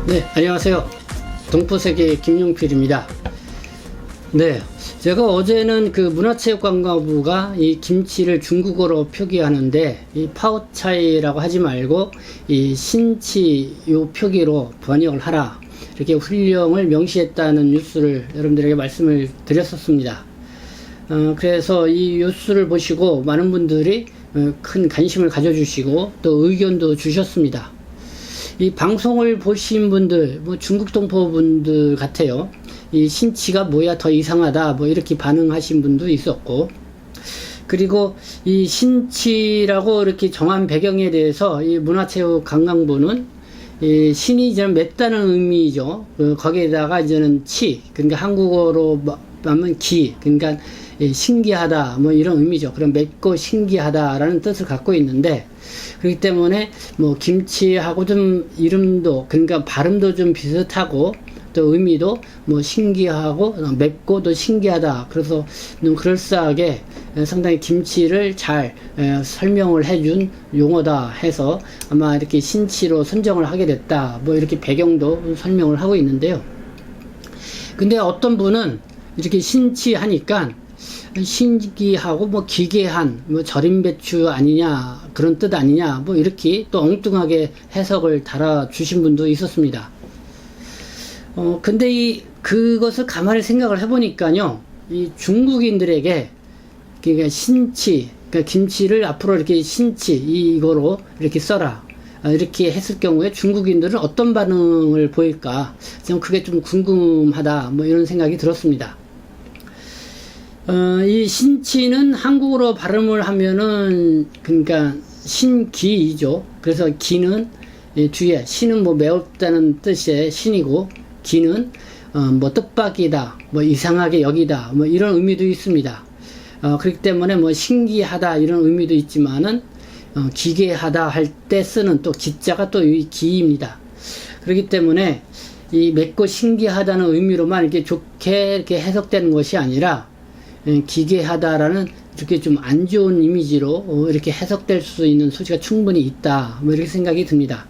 네, 안녕하세요. 동포세계 김용필입니다. 네, 제가 어제는 그 문화체육관광부가 이 김치를 중국어로 표기하는데 이 파오차이라고 하지 말고 이 신치 요 표기로 번역을 하라, 이렇게 훈령을 명시했다는 뉴스를 여러분들에게 말씀을 드렸었습니다. 그래서 이 뉴스를 보시고 많은 분들이 큰 관심을 가져주시고 또 의견도 주셨습니다. 이 방송을 보신 분들, 뭐 중국 동포분들 같아요. 이 신치가 뭐야 더 이상하다, 뭐 이렇게 반응하신 분도 있었고, 그리고 이 신치라고 이렇게 정한 배경에 대해서 이 문화체육관광부는 이 신이 이제 맺다는 의미죠. 거기에다가 이제는 치, 그러니까 한국어로 하면 기, 그러니까 신기하다, 뭐 이런 의미죠. 그럼 맺고 신기하다라는 뜻을 갖고 있는데, 그렇기 때문에 뭐 김치하고 좀 이름도, 그러니까 발음도 좀 비슷하고 또 의미도 뭐 신기하고 맵고도 신기하다. 그래서 좀 그럴싸하게 상당히 김치를 잘 설명을 해준 용어다 해서 아마 이렇게 신치로 선정을 하게 됐다, 뭐 이렇게 배경도 설명을 하고 있는데요. 근데 어떤 분은 이렇게 신치 하니까 신기하고 뭐 기괴한, 뭐 절임 배추 아니냐, 그런 뜻 아니냐, 뭐 이렇게 또 엉뚱하게 해석을 달아주신 분도 있었습니다. 근데 그것을 가만히 생각을 해보니까요, 이 중국인들에게, 그러니까 신치, 그러니까 김치를 앞으로 이렇게 신치, 이거로 이렇게 써라, 이렇게 했을 경우에 중국인들은 어떤 반응을 보일까, 그게 좀 궁금하다, 뭐 이런 생각이 들었습니다. 이 신치는 한국어로 발음을 하면은, 그러니까 신기이죠. 그래서 기는 뒤에, 신은 뭐 매웠다는 뜻의 신이고, 기는 뭐 뜻밖이다, 뭐 이상하게 여기다, 뭐 이런 의미도 있습니다. 그렇기 때문에 뭐 신기하다 이런 의미도 있지만은 기괴하다 할 때 쓰는 또 기자가 또 이 기입니다. 그렇기 때문에 이 맵고 신기하다는 의미로만 이렇게 좋게 이렇게 해석되는 것이 아니라 기괴하다라는 이렇게 좀 안 좋은 이미지로 이렇게 해석될 수 있는 소지가 충분히 있다, 뭐 이렇게 생각이 듭니다.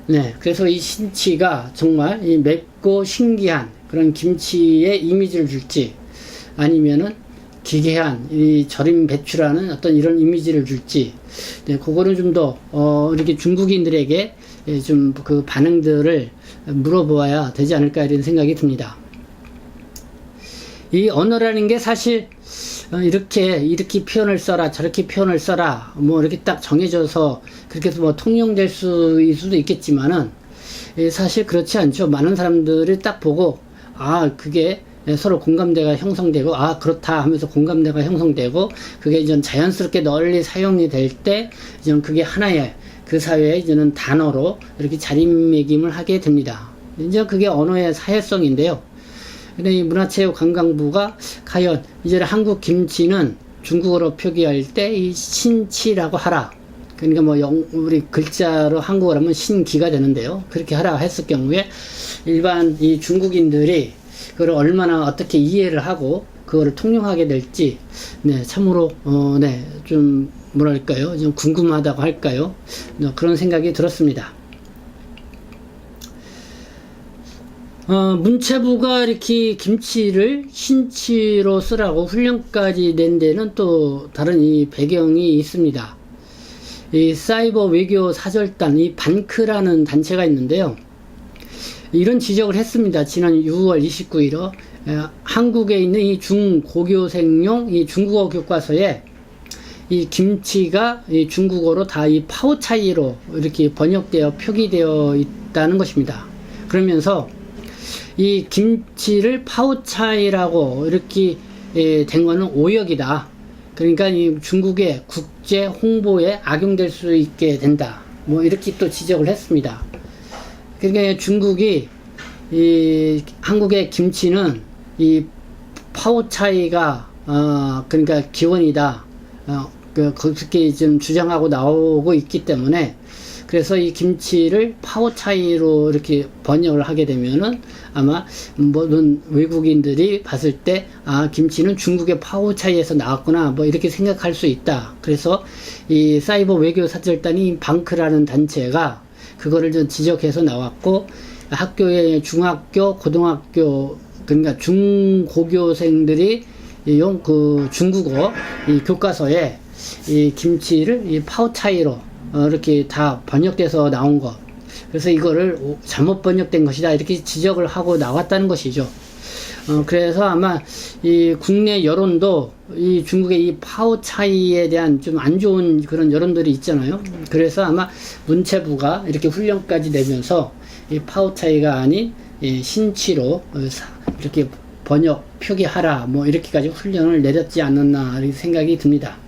네, 그래서 이 신치가 정말 이 맵고 신기한 그런 김치의 이미지를 줄지, 아니면은 기괴한 이 절임 배추라는 어떤 이런 이미지를 줄지, 네, 그거는 좀 더 이렇게 중국인들에게 좀 그 반응들을 물어보아야 되지 않을까, 이런 생각이 듭니다. 이 언어라는 게 사실 이렇게 표현을 써라, 저렇게 표현을 써라, 뭐 이렇게 딱 정해져서 그렇게 해서 뭐 통용될 수도 있겠지만은 사실 그렇지 않죠. 많은 사람들이 딱 보고 그게 서로 공감대가 형성되고 그렇다 하면서 공감대가 형성되고, 그게 이제 자연스럽게 널리 사용이 될 때 이제 그게 하나의 그 사회의 이제는 단어로 이렇게 자리매김을 하게 됩니다. 이제 그게 언어의 사회성인데요. 근데 이 문화체육관광부가 과연 이제 한국 김치는 중국어로 표기할 때 이 신치라고 하라, 그러니까 뭐 우리 글자로 한국어로 하면 신기가 되는데요, 그렇게 하라 했을 경우에 일반 이 중국인들이 그걸 얼마나 어떻게 이해를 하고 그거를 통용하게 될지, 네, 참으로 네, 좀 뭐랄까요, 좀 궁금하다고 할까요, 그런 생각이 들었습니다. 문체부가 이렇게 김치를 신치로 쓰라고 훈령까지 낸 데는 또 다른 이 배경이 있습니다. 이 사이버 외교 사절단, 이 반크라는 단체가 있는데요, 이런 지적을 했습니다. 지난 6월 29일에 한국에 있는 이 중고교생용 이 중국어 교과서에 이 김치가 이 중국어로 다 이 파오차이로 이렇게 번역되어 표기되어 있다는 것입니다. 그러면서 이 김치를 파오차이라고 이렇게 된 거는 오역이다. 그러니까 이 중국의 국제 홍보에 악용될 수 있게 된다, 뭐 이렇게 또 지적을 했습니다. 그러니까 중국이 이 한국의 김치는 이 파오차이가 그러니까 기원이다, 그렇게 좀 주장하고 나오고 있기 때문에, 그래서 이 김치를 파오차이로 이렇게 번역을 하게 되면은 아마 모든 외국인들이 봤을 때 김치는 중국의 파오차이에서 나왔구나 뭐 이렇게 생각할 수 있다. 그래서 이 사이버 외교 사절단이 방크라는 단체가 그거를 좀 지적해서 나왔고, 학교에 중학교, 고등학교, 그러니까 중고교생들이 그 중국어 이 교과서에 이 김치를 이 파오차이로 이렇게 다 번역돼서 나온 것. 그래서 이거를 잘못 번역된 것이다 이렇게 지적을 하고 나왔다는 것이죠. 그래서 아마 이 국내 여론도 이 중국의 이 파오차이에 대한 좀 안 좋은 그런 여론들이 있잖아요. 그래서 아마 문체부가 이렇게 훈련까지 내면서 이 파오차이가 아닌 이 신치로 이렇게 번역 표기하라 뭐 이렇게까지 훈련을 내렸지 않았나 이렇게 생각이 듭니다.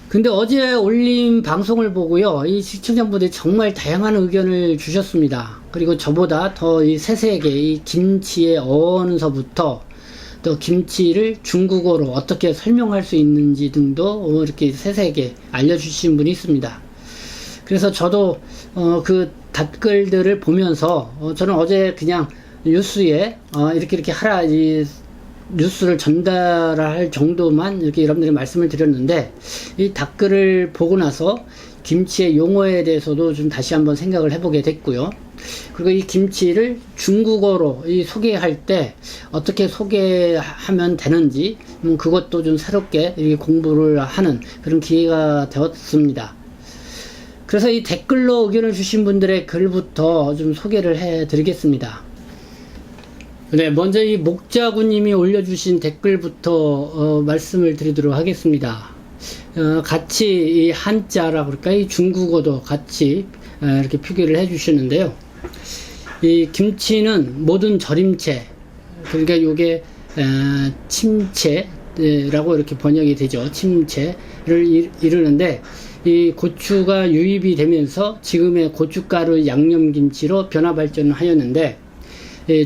근데 어제 올린 방송을 보고요, 이 시청자분들이 정말 다양한 의견을 주셨습니다. 그리고 저보다 더 이 세세하게 이 김치의 어원서부터 또 김치를 중국어로 어떻게 설명할 수 있는지 등도 이렇게 세세하게 알려주신 분이 있습니다. 그래서 저도 그 댓글들을 보면서 저는 어제 그냥 뉴스에 이렇게 하라 이 뉴스를 전달할 정도만 이렇게 여러분들이 말씀을 드렸는데, 이 댓글을 보고 나서 김치의 용어에 대해서도 좀 다시 한번 생각을 해보게 됐고요. 그리고 이 김치를 중국어로 소개할 때 어떻게 소개하면 되는지 그것도 좀 새롭게 이렇게 공부를 하는 그런 기회가 되었습니다. 그래서 이 댓글로 의견을 주신 분들의 글부터 좀 소개를 해 드리겠습니다. 네, 먼저 이 목자구님이 올려주신 댓글부터 말씀을 드리도록 하겠습니다. 같이 이 한자라 그럴까, 이 중국어도 같이 이렇게 표기를 해주시는데요. 이 김치는 모든 절임체, 그러니까 이게 침체라고 이렇게 번역이 되죠. 침체를 이르는데, 이 고추가 유입이 되면서 지금의 고춧가루 양념김치로 변화 발전하였는데,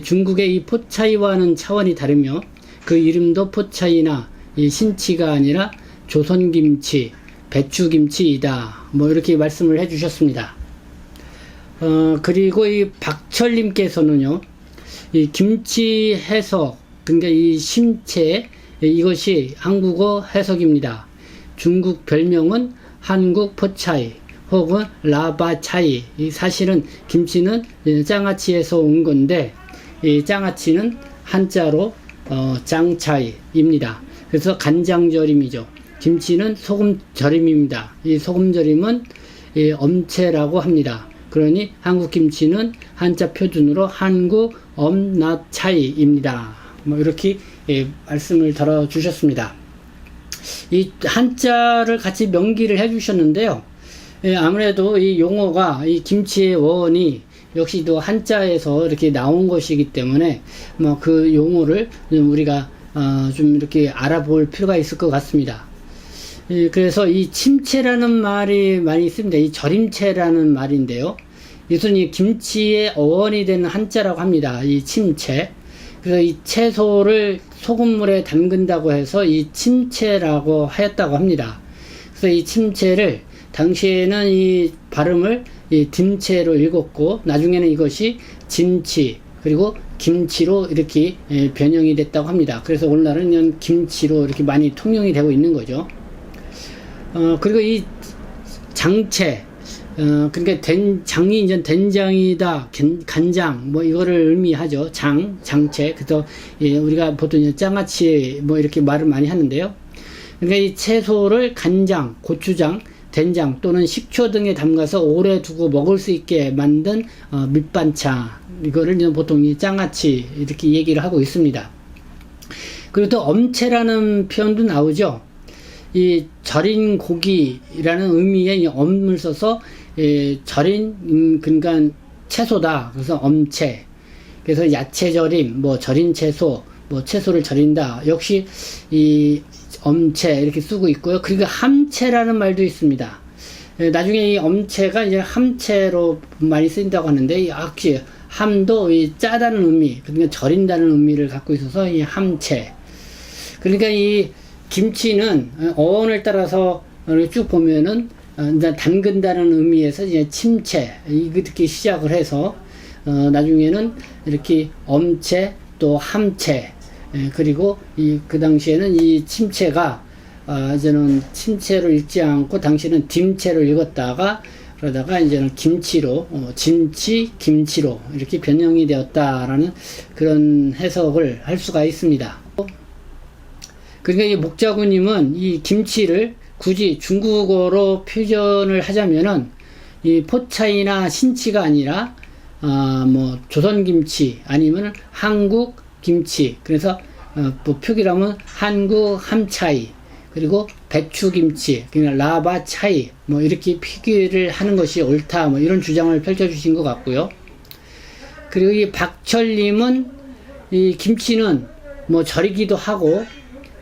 중국의 이 포차이와는 차원이 다르며 그 이름도 포차이나 이 신치가 아니라 조선김치, 배추김치이다. 뭐 이렇게 말씀을 해주셨습니다. 그리고 이 박철님께서는요, 이 김치 해석, 그러니까 이 심체, 이것이 한국어 해석입니다. 중국 별명은 한국 포차이 혹은 라바차이. 사실은 김치는 장아찌에서 온 건데, 이 장아찌는 한자로 장차이입니다. 그래서 간장절임이죠. 김치는 소금절임입니다. 이 소금절임은 엄채라고 합니다. 그러니 한국 김치는 한자 표준으로 한국 엄나차이입니다. 뭐 이렇게 말씀을 들어주셨습니다. 이 한자를 같이 명기를 해주셨는데요. 아무래도 이 용어가 이 김치의 원이 역시 또 한자에서 이렇게 나온 것이기 때문에 뭐 그 용어를 우리가 좀 이렇게 알아볼 필요가 있을 것 같습니다. 그래서 이 침체라는 말이 많이 있습니다. 이 절임체라는 말인데요. 이것은 이 김치의 어원이 되는 한자라고 합니다. 이 침체. 그래서 이 채소를 소금물에 담근다고 해서 이 침체라고 하였다고 합니다. 그래서 이 침체를 당시에는 이 발음을 이 딤체로 읽었고, 나중에는 이것이 김치 그리고 김치로 이렇게 변형이 됐다고 합니다. 그래서 오늘날은 그냥 김치로 이렇게 많이 통용이 되고 있는 거죠. 그리고 이 장채, 그러니까 장이 이제 된장이다, 간장, 뭐 이거를 의미하죠. 장채. 그래서 우리가 보통 장아찌 뭐 이렇게 말을 많이 하는데요. 그러니까 이 채소를 간장, 고추장, 된장 또는 식초 등에 담가서 오래 두고 먹을 수 있게 만든 밑반찬, 이거를 보통 이 장아찌 이렇게 얘기를 하고 있습니다. 그리고 또 엄채라는 표현도 나오죠. 이 절인 고기라는 의미의 이 엄을 써서 절인, 그러니까 채소다. 그래서 엄채. 그래서 야채 절임, 뭐 절인 채소, 뭐 채소를 절인다. 역시 이 엄채 이렇게 쓰고 있고요. 그리고 함채라는 말도 있습니다. 나중에 이 엄채가 이제 함채로 많이 쓰인다고 하는데, 역시 함도 이 짜다는 의미, 그러니까 절인다는 의미를 갖고 있어서 이 함채. 그러니까 이 김치는 어원을 따라서 이렇게 쭉 보면은 이제 담근다는 의미에서 이제 침체 이렇게 시작을 해서 나중에는 이렇게 엄체 또 함체 그리고 그 당시에는 이 침체가 이제는 침체로 읽지 않고 당시에는 딤체로 읽었다가 그러다가 이제는 김치로 진치 김치로 이렇게 변형이 되었다라는 그런 해석을 할 수가 있습니다. 그러니까 이 목자구님은 이 김치를 굳이 중국어로 표현을 하자면은 이 포차이나 신치가 아니라 뭐 조선김치 아니면 한국 김치, 그래서 뭐 표기라면 한국 함차이 그리고 배추김치, 그냥 라바 차이 뭐 이렇게 표기를 하는 것이 옳다 뭐 이런 주장을 펼쳐주신 것 같고요. 그리고 이 박철님은 이 김치는 뭐 절이기도 하고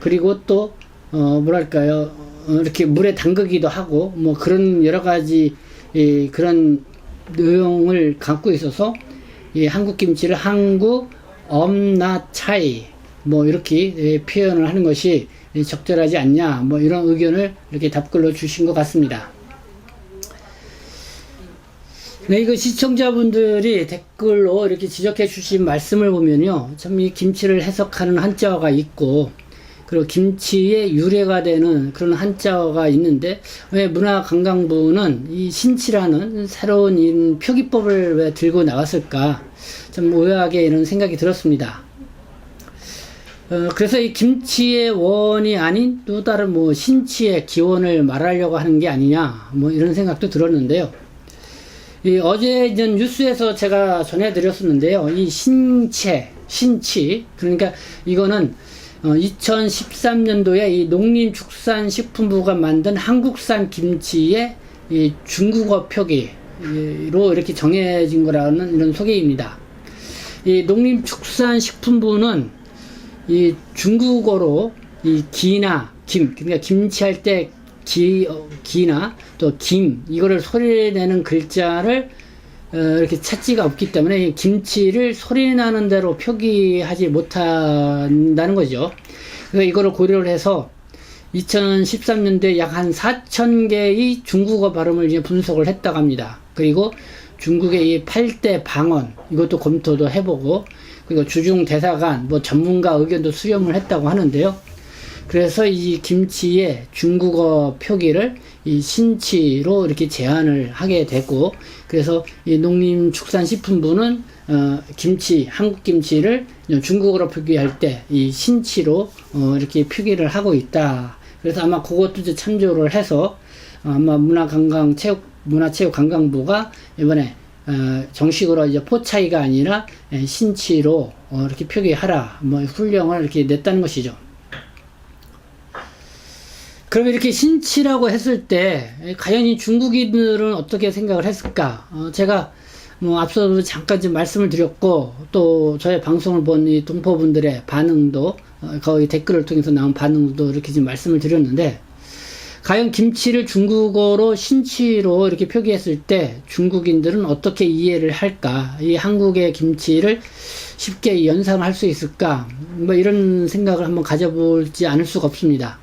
그리고 또 뭐랄까요 이렇게 물에 담그기도 하고 뭐 그런 여러 가지 그런 내용을 갖고 있어서 이 한국 김치를 한국 엄나 차이 뭐 이렇게 표현을 하는 것이 적절하지 않냐 뭐 이런 의견을 이렇게 답글로 주신 것 같습니다. 네, 이거 시청자분들이 댓글로 이렇게 지적해 주신 말씀을 보면요, 참 이 김치를 해석하는 한자어가 있고 그리고 김치의 유래가 되는 그런 한자어가 있는데 왜 문화관광부는 이 신치라는 새로운 표기법을 왜 들고 나왔을까 좀 의아하게 이런 생각이 들었습니다. 그래서 이 김치의 원이 아닌 또 다른 뭐 신치의 기원을 말하려고 하는 게 아니냐 뭐 이런 생각도 들었는데요. 어제 뉴스에서 제가 전해드렸었는데요. 이 신치 그러니까 이거는 2013년도에 이 농림축산식품부가 만든 한국산 김치의 이 중국어 표기로 이렇게 정해진 거라는 이런 소개입니다. 이 농림축산식품부는 이 중국어로 이 기나 김, 그러니까 김치할 때 기나 또 김, 이거를 소리내는 글자를 이렇게 찾지가 없기 때문에 김치를 소리나는 대로 표기하지 못한다는 거죠. 그래서 이거를 고려를 해서 2013년도에 약 한 4,000개의 중국어 발음을 이제 분석을 했다고 합니다. 그리고 중국의 이 8대 방언, 이것도 검토도 해보고, 그리고 주중 대사관, 뭐 전문가 의견도 수렴을 했다고 하는데요. 그래서 이 김치의 중국어 표기를 이 신치로 이렇게 제안을 하게 되고, 그래서 이 농림축산식품부는 김치, 한국 김치를 중국어로 표기할 때 이 신치로 이렇게 표기를 하고 있다. 그래서 아마 그것도 이제 참조를 해서 아마 문화체육관광부가 이번에 정식으로 이제 포차이가 아니라 신치로 이렇게 표기하라 뭐 훈령을 이렇게 냈다는 것이죠. 그럼 이렇게 신치라고 했을 때 과연 이 중국인들은 어떻게 생각을 했을까? 제가 뭐 앞서도 잠깐 좀 말씀을 드렸고 또 저의 방송을 본 이 동포분들의 반응도 거의 댓글을 통해서 나온 반응도 이렇게 좀 말씀을 드렸는데, 과연 김치를 중국어로 신치로 이렇게 표기했을 때 중국인들은 어떻게 이해를 할까? 이 한국의 김치를 쉽게 연상할 수 있을까? 뭐 이런 생각을 한번 가져보지 않을 수가 없습니다.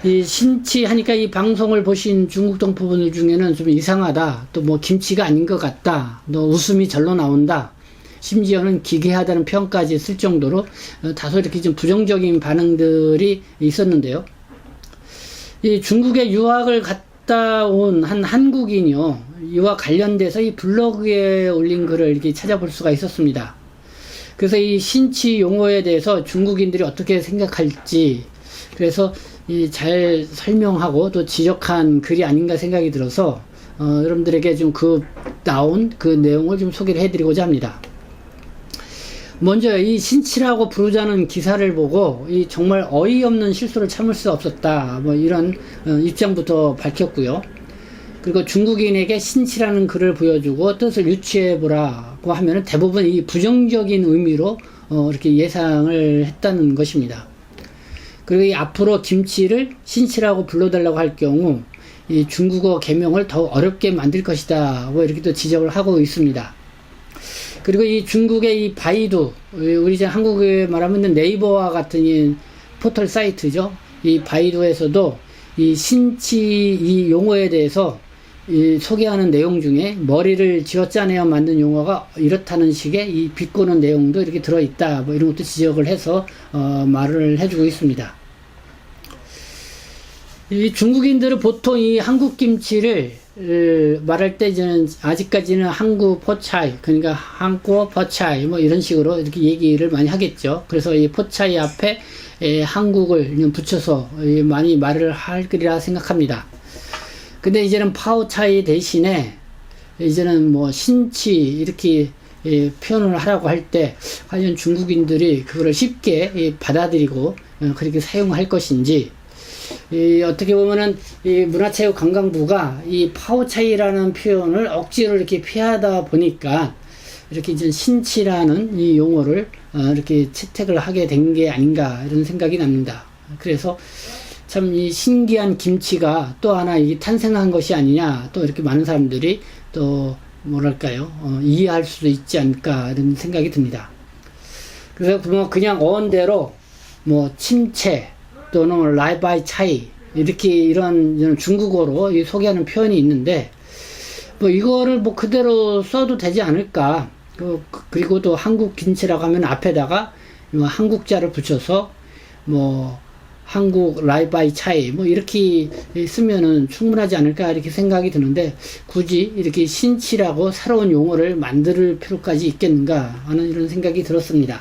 이 신치 하니까 이 방송을 보신 중국 동포분들 중에는 좀 이상하다, 또 뭐 김치가 아닌 것 같다, 또 웃음이 절로 나온다, 심지어는 기괴하다는 표현까지 쓸 정도로 다소 이렇게 좀 부정적인 반응들이 있었는데요. 이 중국에 유학을 갔다 온 한 한국인이요, 이와 관련돼서 이 블로그에 올린 글을 이렇게 찾아볼 수가 있었습니다. 그래서 이 신치 용어에 대해서 중국인들이 어떻게 생각할지, 그래서 잘 설명하고 또 지적한 글이 아닌가 생각이 들어서 여러분들에게 좀 나온 그 내용을 좀 소개를 해드리고자 합니다. 먼저 이 신치라고 부르자는 기사를 보고 이 정말 어이없는 실수를 참을 수 없었다, 뭐 이런 입장부터 밝혔고요. 그리고 중국인에게 신치라는 글을 보여주고 뜻을 유추해 보라고 하면 대부분 이 부정적인 의미로 이렇게 예상을 했다는 것입니다. 그리고 이 앞으로 김치를 신치라고 불러달라고 할 경우 이 중국어 개명을 더 어렵게 만들 것이다, 뭐 이렇게 또 지적을 하고 있습니다. 그리고 이 중국의 이 바이두, 우리 이제 한국에 말하면 네이버와 같은 이 포털 사이트죠. 이 바이두에서도 이 신치 이 용어에 대해서 소개하는 내용 중에 머리를 쥐어짜내어 만든 용어가 이렇다는 식의 이 비꼬는 내용도 이렇게 들어있다, 뭐 이런 것도 지적을 해서 말을 해주고 있습니다. 이 중국인들은 보통 이 한국 김치를 말할 때 이제는 아직까지는 한국 포차이, 그러니까 한국 포차이 뭐 이런 식으로 이렇게 얘기를 많이 하겠죠. 그래서 이 포차이 앞에 한국을 그냥 붙여서 많이 말을 할 거리라 생각합니다. 근데 이제는 파오차이 대신에 이제는 뭐 신치 이렇게 표현을 하라고 할 때 과연 중국인들이 그거를 쉽게 받아들이고 그렇게 사용할 것인지, 어떻게 보면은 이 문화체육관광부가 이 파오차이라는 표현을 억지로 이렇게 피하다 보니까 이렇게 이제 신치라는 이 용어를 이렇게 채택을 하게 된 게 아닌가 이런 생각이 납니다. 그래서 참 이 신기한 김치가 또 하나 이 탄생한 것이 아니냐, 또 이렇게 많은 사람들이 또 뭐랄까요, 이해할 수도 있지 않을까 이런 생각이 듭니다. 그래서 뭐 그냥 어원대로 뭐 침체 또는 라이바이 차이 이렇게 이런 중국어로 소개하는 표현이 있는데, 뭐 이거를 뭐 그대로 써도 되지 않을까. 그리고 또 한국 김치라고 하면 앞에다가 한국자를 붙여서 뭐 한국 라이바이 차이 뭐 이렇게 쓰면은 충분하지 않을까 이렇게 생각이 드는데, 굳이 이렇게 신치라고 새로운 용어를 만들 필요까지 있겠는가 하는 이런 생각이 들었습니다.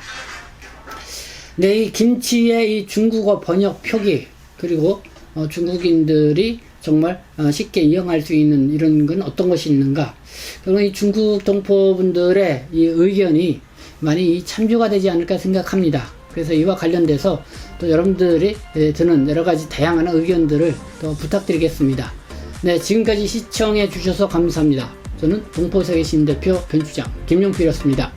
네, 이 김치의 이 중국어 번역 표기, 그리고 중국인들이 정말 쉽게 이용할 수 있는 이런 건 어떤 것이 있는가, 그리고 이 중국 동포분들의 이 의견이 많이 참조가 되지 않을까 생각합니다. 그래서 이와 관련돼서 또 여러분들이 드는 여러 가지 다양한 의견들을 또 부탁드리겠습니다. 네, 지금까지 시청해 주셔서 감사합니다. 저는 동포세계 신대표 변주장 김용필이었습니다.